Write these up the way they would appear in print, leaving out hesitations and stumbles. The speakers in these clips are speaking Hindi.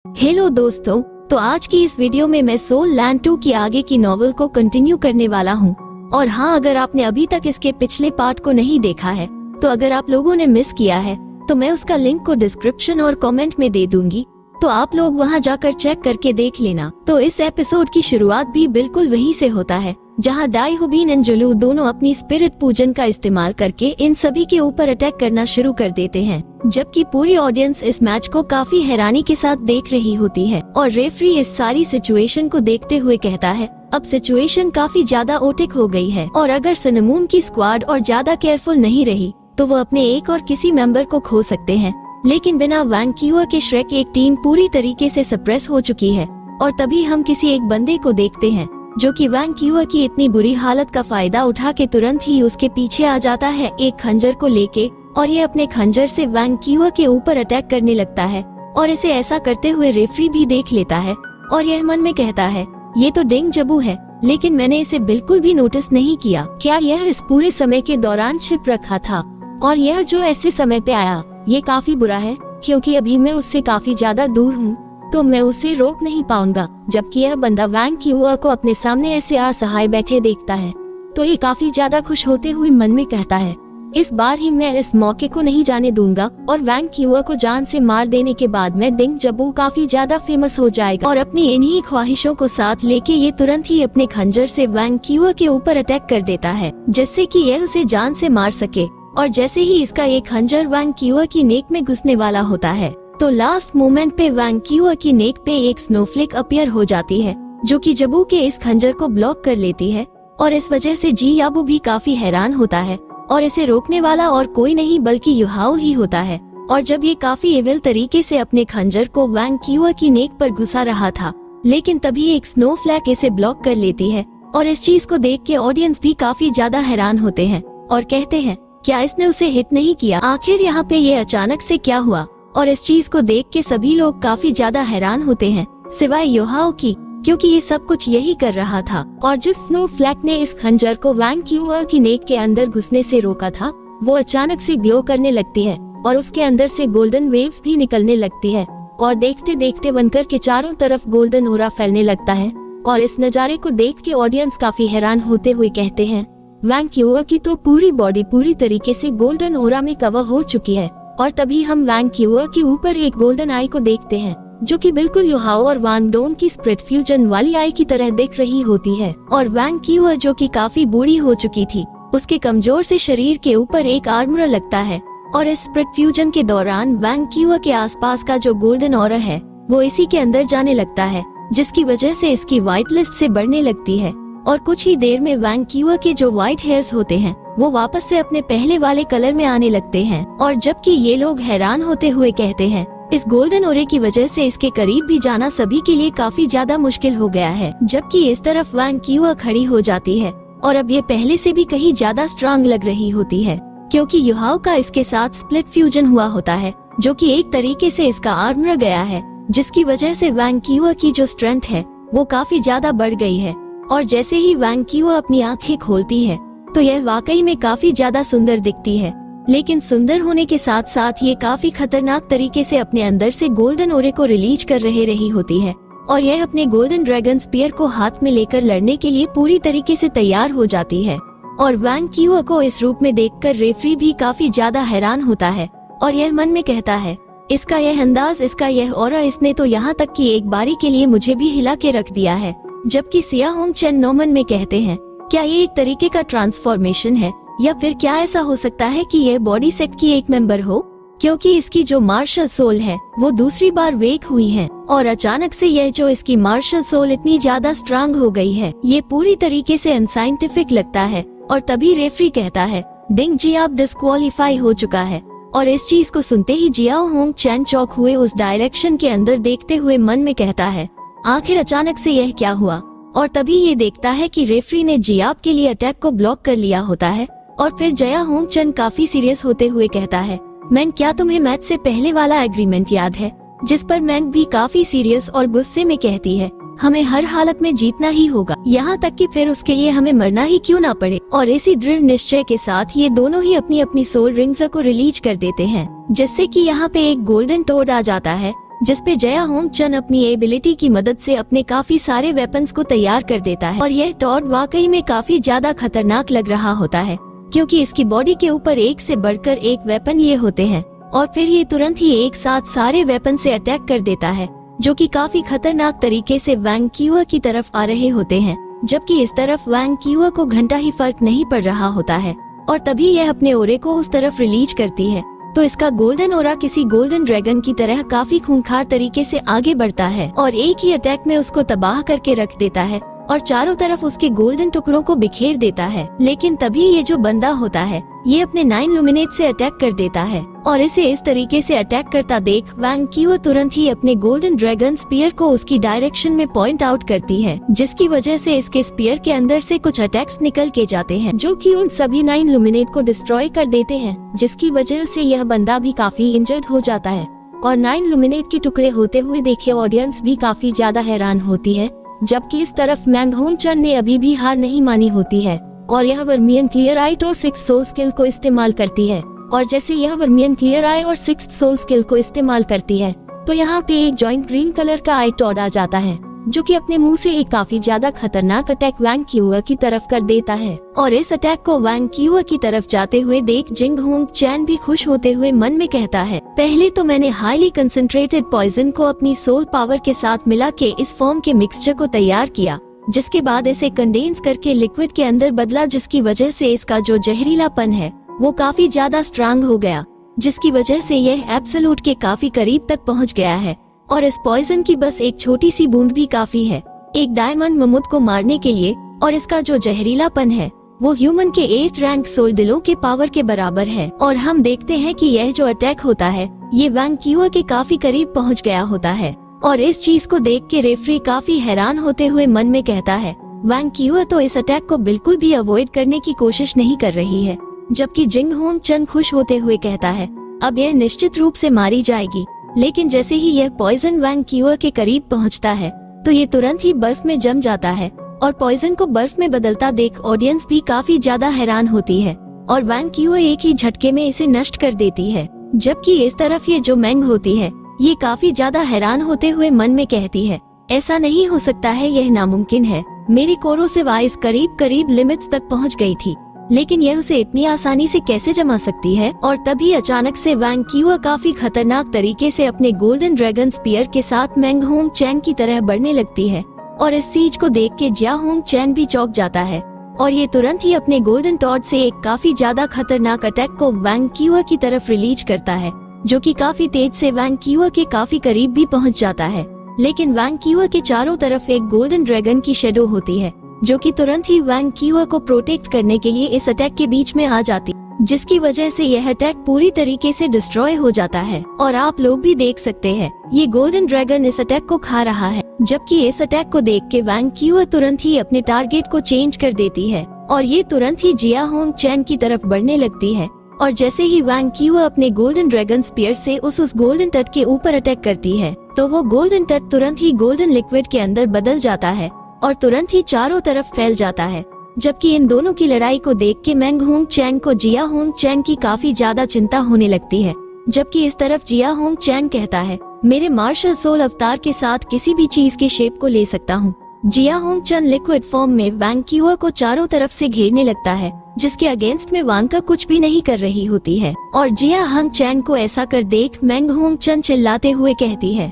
हेलो दोस्तों, तो आज की इस वीडियो में मैं सोल लैंड 2 की आगे की नॉवल को कंटिन्यू करने वाला हूँ। और हाँ, अगर आपने अभी तक इसके पिछले पार्ट को नहीं देखा है तो अगर आप लोगों ने मिस किया है तो मैं उसका लिंक को डिस्क्रिप्शन और कमेंट में दे दूंगी, तो आप लोग वहां जाकर चेक करके देख लेना। तो इस एपिसोड की शुरुआत भी बिल्कुल वहीं से होता है जहां डाई हुबीन एंड जुलू दोनों अपनी स्पिरिट पूजन का इस्तेमाल करके इन सभी के ऊपर अटैक करना शुरू कर देते हैं, जबकि पूरी ऑडियंस इस मैच को काफी हैरानी के साथ देख रही होती है। और रेफरी इस सारी सिचुएशन को देखते हुए कहता है अब सिचुएशन काफी ज्यादा ओटिक हो गई है और अगर सिनेमून की स्क्वाड और ज्यादा केयरफुल नहीं रही तो वो अपने एक और किसी मेंबर को खो सकते हैं। लेकिन बिना वैंग क्यूअर के श्रेक एक टीम पूरी तरीके से सप्रेस हो चुकी है। और तभी हम किसी एक बंदे को देखते हैं जो कि वैंग क्यूअर की इतनी बुरी हालत का फायदा उठा के तुरंत ही उसके पीछे आ जाता है एक खंजर को लेके, और ये अपने खंजर से वैंग क्यूअर के ऊपर अटैक करने लगता है। और इसे ऐसा करते हुए रेफरी भी देख लेता है और यह मन में कहता है ये तो डिंग जबू है, लेकिन मैंने इसे बिल्कुल भी नोटिस नहीं किया। क्या यह इस पूरे समय के दौरान छिप रखा था? और यह जो ऐसे समय पे आया ये काफी बुरा है, क्योंकि अभी मैं उससे काफी ज्यादा दूर हूँ तो मैं उसे रोक नहीं पाऊंगा। जबकि यह बंदा वैंग क्यूअर को अपने सामने ऐसे असहाय बैठे देखता है तो ये काफी ज्यादा खुश होते हुए मन में कहता है इस बार ही मैं इस मौके को नहीं जाने दूंगा और वैंग क्यूअर को जान से मार देने के बाद मैं डिंग जबू काफी ज्यादा फेमस हो जाएगा। और अपनी इन्हीं ख्वाहिशों को साथ लेके ये तुरंत ही अपने खंजर से वैंग क्यूअर के ऊपर अटैक कर देता है जिससे कि यह उसे जान से मार सके। और जैसे ही इसका एक खंजर वैंग क्यूअर की नेक में घुसने वाला होता है तो लास्ट मोमेंट पे वैंग क्यूअर की नेक पे एक स्नोफ्लेक अपीयर हो जाती है जो कि जबू के इस खंजर को ब्लॉक कर लेती है। और इस वजह से जी याबू भी काफी हैरान होता है और इसे रोकने वाला और कोई नहीं बल्कि युहाओ ही होता है। और जब ये काफी एविल तरीके से अपने खंजर को वैंग क्यूअर की नेक पर घुसा रहा था, लेकिन तभी एक स्नोफ्लेक इसे ब्लॉक कर लेती है। और इस चीज को देख के ऑडियंस भी काफी ज्यादा हैरान होते हैं और कहते हैं क्या इसने उसे हिट नहीं किया? आखिर यहाँ पे ये अचानक से क्या हुआ? और इस चीज को देख के सभी लोग काफी ज्यादा हैरान होते हैं सिवाय युहाओ की, क्योंकि ये सब कुछ यही कर रहा था। और जिस स्नोफ्लेक ने इस खंजर को वैंग क्यूअर की नेक के अंदर घुसने से रोका था वो अचानक से ग्लो करने लगती है और उसके अंदर से गोल्डन वेव्स भी निकलने लगती है। और देखते देखते बनकर के चारों तरफ गोल्डन ओरा फैलने लगता है। और इस नजारे को देख के ऑडियंस काफी हैरान होते हुए कहते हैं वैंग क्यूअर की तो पूरी बॉडी पूरी तरीके से गोल्डन ओरा में कवर हो चुकी है। और तभी हम वैंग क्यूअर के ऊपर एक गोल्डन आई को देखते हैं जो कि बिल्कुल युहाओ और वान डोन की स्प्रिट फ्यूजन वाली आई की तरह दिख रही होती है। और वैंग क्यूअर जो कि काफी बूढ़ी हो चुकी थी, उसके कमजोर से शरीर के ऊपर एक आर्मर लगता है। और इस स्प्रिट फ्यूजन के दौरान वैंग क्यूअर के आसपास का जो गोल्डन ऑरा है वो इसी के अंदर जाने लगता है, जिसकी वजह से इसकी व्हाइट लिस्ट से बढ़ने लगती है। और कुछ ही देर में वैंग क्यूअर के जो व्हाइट हेयर्स होते हैं वो वापस से अपने पहले वाले कलर में आने लगते हैं। और जबकि ये लोग हैरान होते हुए कहते हैं इस गोल्डन ओरे की वजह से इसके करीब भी जाना सभी के लिए काफी ज्यादा मुश्किल हो गया है। जबकि इस तरफ वैंग क्यूअर खड़ी हो जाती है और अब ये पहले से भी कहीं ज्यादा स्ट्रांग लग रही होती है, क्योंकि युहाओ का इसके साथ स्प्लिट फ्यूजन हुआ होता है जो कि एक तरीके से इसका आर्मर गया है, जिसकी वजह से वैंग क्यूअर की जो स्ट्रेंथ है वो काफी ज्यादा बढ़ गई है। और जैसे ही वैंग क्यूअर अपनी आंखें खोलती है तो यह वाकई में काफी ज्यादा सुंदर दिखती है, लेकिन सुंदर होने के साथ साथ ये काफी खतरनाक तरीके से अपने अंदर से गोल्डन ओरे को रिलीज कर रही होती है। और यह अपने गोल्डन ड्रैगन स्पीयर को हाथ में लेकर लड़ने के लिए पूरी तरीके से तैयार हो जाती है। और वैंग क्यूअर को इस रूप में देखकर रेफरी भी काफी ज्यादा हैरान होता है और यह मन में कहता है इसका यह अंदाज, इसका यह ऑरा, इसने तो यहाँ तक कि एक बारी के लिए मुझे भी हिला के रख दिया है। जबकि सिया होंग चेन नोमन में कहते हैं क्या ये एक तरीके का ट्रांसफॉर्मेशन है, या फिर क्या ऐसा हो सकता है कि यह बॉडी सेट की एक मेंबर हो, क्योंकि इसकी जो मार्शल सोल है वो दूसरी बार वेक हुई है और अचानक से यह जो इसकी मार्शल सोल इतनी ज्यादा स्ट्रांग हो गई है, ये पूरी तरीके से अनसाइंटिफिक लगता है। और तभी रेफरी कहता है डिंग जी आप डिस्क्वालीफाई हो चुका है। और इस चीज को सुनते ही जियाओ होंग चैन चौक हुए उस डायरेक्शन के अंदर देखते हुए मन में कहता है आखिर अचानक से यह क्या हुआ। और तभी ये देखता है कि रेफरी ने जियाब के लिए अटैक को ब्लॉक कर लिया होता है। और फिर जया होंग चन काफी सीरियस होते हुए कहता है मैंग क्या तुम्हें मैच से पहले वाला एग्रीमेंट याद है, जिस पर मैंग भी काफी सीरियस और गुस्से में कहती है हमें हर हालत में जीतना ही होगा, यहाँ तक कि फिर उसके लिए हमें मरना ही क्यों ना पड़े। और इसी दृढ़ निश्चय के साथ ये दोनों ही अपनी अपनी सोल रिंग्स को रिलीज कर देते हैं, जिससे कि यहाँ पे एक गोल्डन टोड आ जाता है जिसपे जया होंग चन अपनी एबिलिटी की मदद से अपने काफी सारे वेपन्स को तैयार कर देता है। और यह टॉड वाकई में काफी ज्यादा खतरनाक लग रहा होता है, क्योंकि इसकी बॉडी के ऊपर एक से बढ़कर एक वेपन ये होते हैं और फिर ये तुरंत ही एक साथ सारे वेपन से अटैक कर देता है, जो कि काफी खतरनाक तरीके से वांग क्यूआ की तरफ आ रहे होते हैं। जबकि इस तरफ वांग क्यूआ को घंटा ही फर्क नहीं पड़ रहा होता है और तभी यह अपने ओरे को उस तरफ रिलीज करती है, तो इसका गोल्डन ओरा किसी गोल्डन ड्रैगन की तरह काफी खूंखार तरीके से आगे बढ़ता है और एक ही अटैक में उसको तबाह करके रख देता है और चारों तरफ उसके गोल्डन टुकड़ों को बिखेर देता है। लेकिन तभी ये जो बंदा होता है ये अपने 9 लुमिनेट से अटैक कर देता है और इसे इस तरीके से अटैक करता देख वांग क्यूआ तुरंत ही अपने गोल्डन ड्रैगन स्पीयर को उसकी डायरेक्शन में पॉइंट आउट करती है, जिसकी वजह से इसके स्पीयर के अंदर से कुछ अटैक्स निकल के जाते हैं, जो कि उन सभी 9 लुमिनेट को डिस्ट्रॉय कर देते हैं, जिसकी वजह से यह बंदा भी काफी इंजर्ड हो जाता है। और 9 लुमिनेट के टुकड़े होते हुए देखे ऑडियंस भी काफी ज्यादा हैरान होती है, जबकि इस तरफ मैंग होंग चन ने अभी भी हार नहीं मानी होती है और यह वर्मियन क्लियर आई और 6 सोल स्किल को इस्तेमाल करती है। और जैसे यह वर्मियन क्लियर आई और 6 सोल स्किल को इस्तेमाल करती है तो यहाँ पे एक जॉइंट ग्रीन कलर का आई टॉड आ जाता है, जो कि अपने मुंह से एक काफी ज्यादा खतरनाक अटैक वांग क्यूआ की तरफ कर देता है। और इस अटैक को वांग क्यूआ की तरफ जाते हुए देख जिंग होंग चैन भी खुश होते हुए मन में कहता है, पहले तो मैंने हाईली कंसंट्रेटेड पॉइजन को अपनी सोल पावर के साथ मिला के इस फॉर्म के मिक्सचर को तैयार किया, जिसके बाद इसे कंडेंस करके लिक्विड के अंदर बदला, जिसकी वजह से इसका जो जहरीलापन है वो काफी ज्यादा स्ट्रांग हो गया, जिसकी वजह से यह एब्सोल्यूट के काफी करीब तक पहुंच गया है। और इस पॉइजन की बस एक छोटी सी बूंद भी काफी है एक डायमंड ममुत को मारने के लिए, और इसका जो जहरीलापन है वो ह्यूमन के 8 रैंक सोल दिलों के पावर के बराबर है। और हम देखते हैं कि यह जो अटैक होता है ये वांग क्यूआ के काफी करीब पहुंच गया होता है। और इस चीज को देख के रेफरी काफी हैरान होते हुए मन में कहता है, वांग क्यूआ तो इस अटैक को बिल्कुल भी अवॉइड करने की कोशिश नहीं कर रही है। जबकि जिंग होंग चन खुश होते हुए कहता है, अब यह निश्चित रूप से मारी जाएगी। लेकिन जैसे ही यह पॉइजन वांग क्यूआ के करीब पहुंचता है तो ये तुरंत ही बर्फ में जम जाता है और पॉइजन को बर्फ में बदलता देख ऑडियंस भी काफी ज्यादा हैरान होती है और वांग क्यूआ एक ही झटके में इसे नष्ट कर देती है। जबकि इस तरफ ये जो मैंग होती है ये काफी ज्यादा हैरान होते हुए मन में कहती है, ऐसा नहीं हो सकता है, यह नामुमकिन है। मेरी कोरोसिव आइज करीब करीब लिमिट्स तक पहुंच गई थी, लेकिन यह उसे इतनी आसानी से कैसे जमा सकती है। और तभी अचानक से वांग क्यूआ काफी खतरनाक तरीके से अपने गोल्डन ड्रैगन स्पीयर के साथ मैंग होंग चैन की तरह बढ़ने लगती है और इस चीज को देख के जिया होंग चैन भी चौंक जाता है और ये तुरंत ही अपने गोल्डन टॉर्च से एक काफी ज्यादा खतरनाक अटैक को वांग क्यूआ की तरफ रिलीज करता है, जो कि काफी तेज से वांग क्यूआ के काफी करीब भी पहुंच जाता है। लेकिन वांग क्यूआ के चारों तरफ एक गोल्डन ड्रैगन की शेडो होती है, जो कि तुरंत ही वांग क्यूआ को प्रोटेक्ट करने के लिए इस अटैक के बीच में आ जाती, जिसकी वजह से यह अटैक पूरी तरीके से डिस्ट्रॉय हो जाता है। और आप लोग भी देख सकते हैं ये गोल्डन ड्रैगन इस अटैक को खा रहा है। जबकि इस अटैक को देख के वांग क्यूआ तुरंत ही अपने टारगेट को चेंज कर देती है और ये तुरंत ही जिया होंग चैन की तरफ बढ़ने लगती है। और जैसे ही वांग क्यूआ अपने गोल्डन ड्रैगन स्पीयर से उस गोल्डन तट के ऊपर अटैक करती है तो वो गोल्डन तट तुरंत ही गोल्डन लिक्विड के अंदर बदल जाता है और तुरंत ही चारों तरफ फैल जाता है। जबकि इन दोनों की लड़ाई को देख के मैंग होंग चैन को जिया होंग चैन की काफी ज्यादा चिंता होने लगती है। जबकि इस तरफ जिया होंग चैन कहता है, मेरे मार्शल सोल अवतार के साथ किसी भी चीज के शेप को ले सकता हूँ। जिया होंग चैन लिक्विड फॉर्म में वांग क्यूआ को चारों तरफ से घेरने लगता है, जिसके अगेंस्ट में वांग का कुछ भी नहीं कर रही होती है। और जिया होंग चैन को ऐसा कर देख मैंग होंग चैन चिल्लाते हुए कहती है,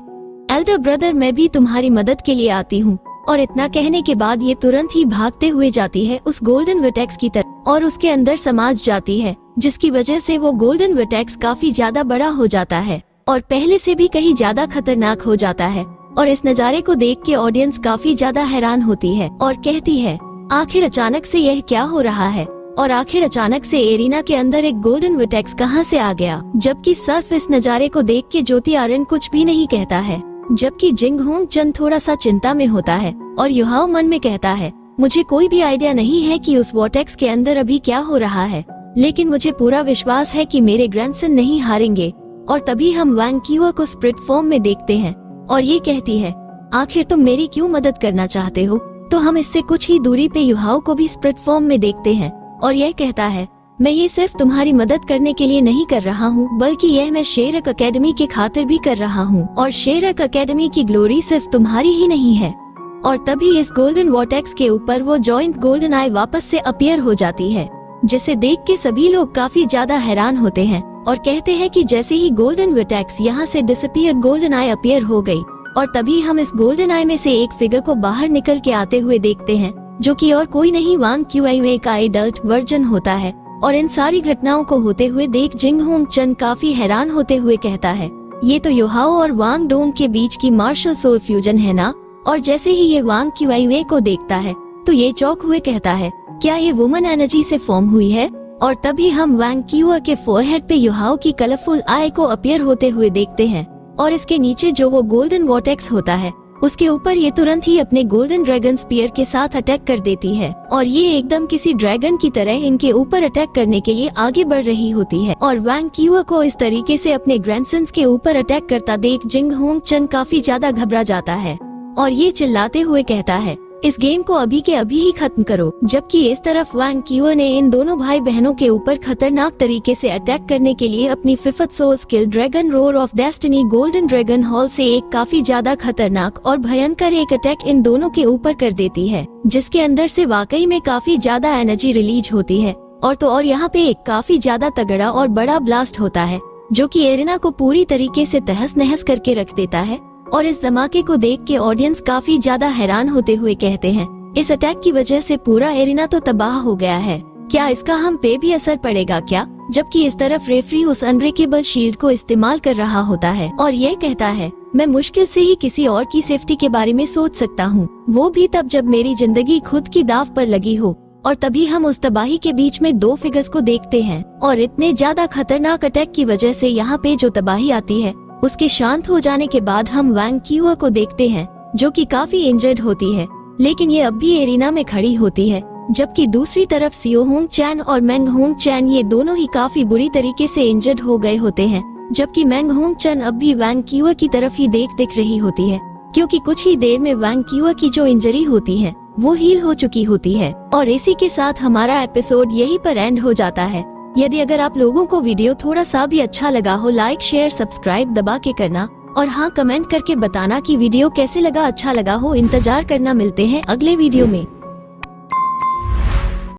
एल्डर ब्रदर मैं भी तुम्हारी मदद के लिए आती हूँ। और इतना कहने के बाद ये तुरंत ही भागते हुए जाती है उस गोल्डन वर्टेक्स की तरफ और उसके अंदर समाज जाती है, जिसकी वजह से वो गोल्डन वर्टेक्स काफी ज्यादा बड़ा हो जाता है और पहले से भी कहीं ज्यादा खतरनाक हो जाता है। और इस नजारे को देख के ऑडियंस काफी ज्यादा हैरान होती है और कहती है, आखिर अचानक से यह क्या हो रहा है और आखिर अचानक से एरिना के अंदर एक गोल्डन वर्टेक्स कहाँ से आ गया। जबकि सर्फ इस नजारे को देख के ज्योति आर्यन कुछ भी नहीं कहता है। जबकि जिंग होंग चन थोड़ा सा चिंता में होता है और युहाओ मन में कहता है, मुझे कोई भी आइडिया नहीं है कि उस वॉटेक्स के अंदर अभी क्या हो रहा है, लेकिन मुझे पूरा विश्वास है कि मेरे ग्रैंडसन नहीं हारेंगे। और तभी हम वांग क्यूआ को स्प्रिट फॉर्म में देखते हैं और ये कहती है, आखिर तुम मेरी क्यों मदद करना चाहते हो। तो हम इससे कुछ ही दूरी पे युहाओ को भी स्प्रिट फॉर्म में देखते हैं और यह कहता है, मैं ये सिर्फ तुम्हारी मदद करने के लिए नहीं कर रहा हूँ, बल्कि यह मैं शेरक एकेडमी के खातिर भी कर रहा हूँ। और शेरक एकेडमी की ग्लोरी सिर्फ तुम्हारी ही नहीं है। और तभी इस गोल्डन वॉर्टेक्स के ऊपर वो जॉइंट गोल्डन आई वापस से अपीयर हो जाती है, जिसे देख के सभी लोग काफी ज्यादा हैरान होते हैं और कहते हैं कि जैसे ही गोल्डन वॉर्टेक्स यहाँ से डिसअपीयर गोल्डन आई अपीयर हो गई। और तभी हम इस गोल्डन आई में से एक फिगर को बाहर निकल के आते हुए देखते हैं, जो कि और कोई नहीं वांग क्यूआई का एडल्ट वर्जन होता है। और इन सारी घटनाओं को होते हुए देख जिंग होंग चन काफी हैरान होते हुए कहता है, ये तो योहाओ और वांग डोंग के बीच की मार्शल सोल फ्यूजन है ना। और जैसे ही ये वांग क्यूआई को देखता है तो ये चौंक हुए कहता है, क्या ये वुमन एनर्जी से फॉर्म हुई है। और तभी हम वांग क्यूआ के फोरहेड पे योहाओ की कलरफुल आई को अपीयर होते हुए देखते हैं। और इसके नीचे जो वो गोल्डन वॉर्टेक्स होता है उसके ऊपर ये तुरंत ही अपने गोल्डन ड्रैगन स्पीयर के साथ अटैक कर देती है। और ये एकदम किसी ड्रैगन की तरह इनके ऊपर अटैक करने के लिए आगे बढ़ रही होती है। और वांग क्यूआ को इस तरीके से अपने ग्रैंडसन्स के ऊपर अटैक करता देख जिंग होंग चन काफी ज्यादा घबरा जाता है और ये चिल्लाते हुए कहता है, इस गेम को अभी के अभी ही खत्म करो। जबकि इस तरफ वांग क्यूआ ने इन दोनों भाई बहनों के ऊपर खतरनाक तरीके से अटैक करने के लिए अपनी fifth soul skill dragon roar of destiny golden dragon hall से एक काफी ज्यादा खतरनाक और भयंकर एक अटैक इन दोनों के ऊपर कर देती है, जिसके अंदर से वाकई में काफी ज्यादा एनर्जी रिलीज होती है। और तो और यहाँ पे एक काफी ज्यादा तगड़ा और बड़ा ब्लास्ट होता है, जो कि एरिना को पूरी तरीके से तहस नहस करके रख देता है। और इस धमाके को देख के ऑडियंस काफी ज्यादा हैरान होते हुए कहते हैं, इस अटैक की वजह से पूरा एरिना तो तबाह हो गया है, क्या इसका हम पे भी असर पड़ेगा क्या। जबकि इस तरफ रेफरी उस अनब्रेकेबल शील्ड को इस्तेमाल कर रहा होता है और ये कहता है, मैं मुश्किल से ही किसी और की सेफ्टी के बारे में सोच सकता हूँ, वो भी तब जब मेरी जिंदगी खुद की दाव पर लगी हो। और तभी हम उस तबाही के बीच में दो फिगर्स को देखते हैं और इतने ज्यादा खतरनाक अटैक की वजह से यहाँ पे जो तबाही आती है उसके शांत हो जाने के बाद हम वांग क्यूआ को देखते हैं, जो कि काफी इंजर्ड होती है, लेकिन ये अब भी एरिना में खड़ी होती है। जबकि दूसरी तरफ सियो होंग चैन और मैंग होंग चैन ये दोनों ही काफी बुरी तरीके से इंजर्ड हो गए होते हैं। जबकि मैंग होंग चैन अब भी वांग क्यूआ की तरफ ही दिख रही होती है, क्योंकि कुछ ही देर में वांग क्यूआ की जो इंजरी होती है वो हील हो चुकी होती है। और इसी के साथ हमारा एपिसोड यहीं पर एंड हो जाता है। यदि अगर आप लोगों को वीडियो थोड़ा सा भी अच्छा लगा हो, लाइक शेयर सब्सक्राइब दबा के करना और हाँ कमेंट करके बताना कि वीडियो कैसे लगा, अच्छा लगा हो। इंतजार करना, मिलते हैं अगले वीडियो में।